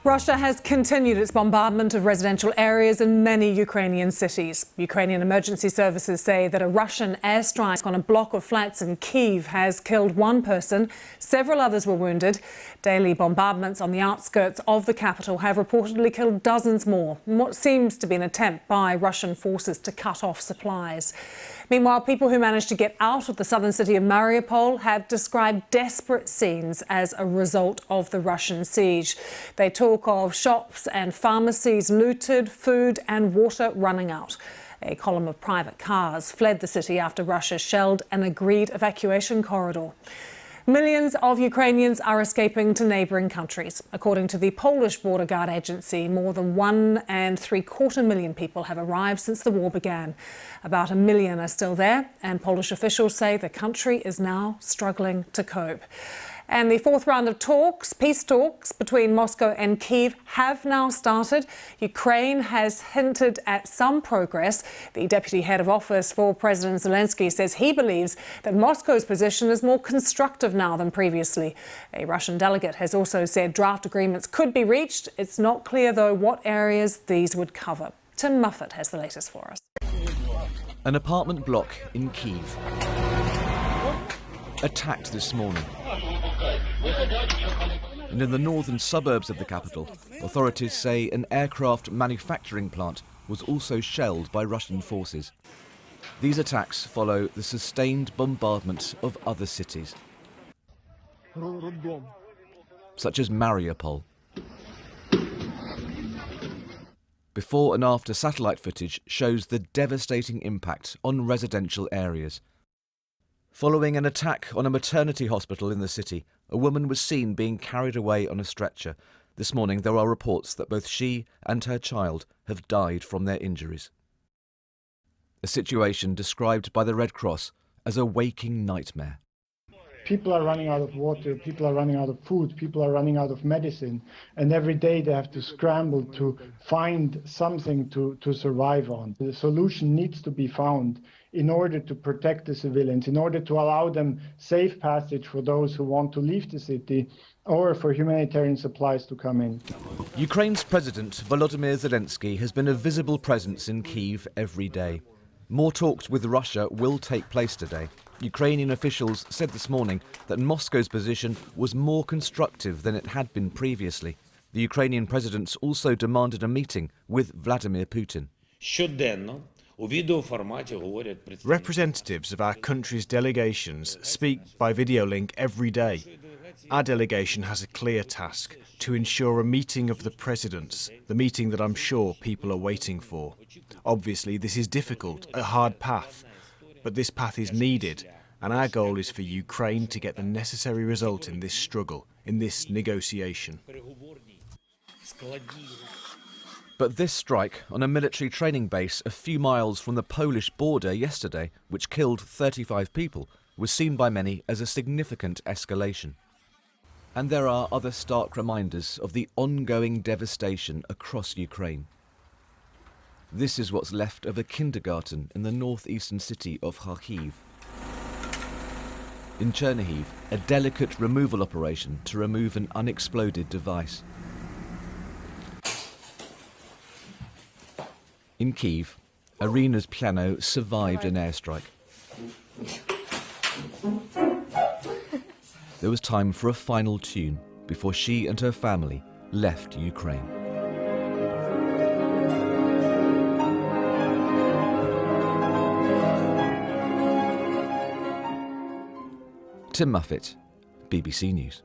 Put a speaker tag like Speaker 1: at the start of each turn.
Speaker 1: Russia has continued its bombardment of residential areas in many Ukrainian cities. Ukrainian emergency services say that a Russian airstrike on a block of flats in Kyiv has killed one person. Several others were wounded. Daily bombardments on the outskirts of the capital have reportedly killed dozens more, in what seems to be an attempt by Russian forces to cut off supplies. Meanwhile, people who managed to get out of the southern city of Mariupol have described desperate scenes as a result of the Russian siege. They talk of shops and pharmacies looted, food and water running out. A column of private cars fled the city after Russia shelled an agreed evacuation corridor. Millions of Ukrainians are escaping to neighbouring countries. According to the Polish border guard agency, more than 1.75 million people have arrived since the war began. About 1 million are still there, and Polish officials say the country is now struggling to cope. And the fourth round of peace talks between Moscow and Kyiv have now started. Ukraine has hinted at some progress. The deputy head of office for President Zelensky says he believes that Moscow's position is more constructive now than previously. A Russian delegate has also said draft agreements could be reached. It's not clear, though, what areas these would cover. Tim Muffet has the latest for us.
Speaker 2: An apartment block in Kyiv. Attacked this morning. And in the northern suburbs of the capital, authorities say an aircraft manufacturing plant was also shelled by Russian forces. These attacks follow the sustained bombardment of other cities, such as Mariupol. Before and after satellite footage shows the devastating impact on residential areas. Following an attack on a maternity hospital in the city, a woman was seen being carried away on a stretcher. This morning there are reports that both she and her child have died from their injuries. A situation described by the Red Cross as a waking nightmare.
Speaker 3: People are running out of water, people are running out of food, people are running out of medicine, and every day they have to scramble to find something to survive on. The solution needs to be found in order to protect the civilians, in order to allow them safe passage for those who want to leave the city, or for humanitarian supplies to come in.
Speaker 2: Ukraine's President Volodymyr Zelensky has been a visible presence in Kyiv every day. More talks with Russia will take place today. Ukrainian officials said this morning that Moscow's position was more constructive than it had been previously. The Ukrainian president also demanded a meeting with Vladimir Putin.
Speaker 4: Representatives of our country's delegations speak by video link every day. Our delegation has a clear task: to ensure a meeting of the presidents, the meeting that I'm sure people are waiting for. Obviously, this is difficult, a hard path, but this path is needed, and our goal is for Ukraine to get the necessary result in this struggle, in this negotiation.
Speaker 2: But this strike on a military training base a few miles from the Polish border yesterday, which killed 35 people, was seen by many as a significant escalation. And there are other stark reminders of the ongoing devastation across Ukraine. This is what's left of a kindergarten in the northeastern city of Kyiv. In Chernihiv, a delicate removal operation to remove an unexploded device. In Kyiv, Irina's piano survived an airstrike. There was time for a final tune before she and her family left Ukraine. Tim Muffet, BBC News.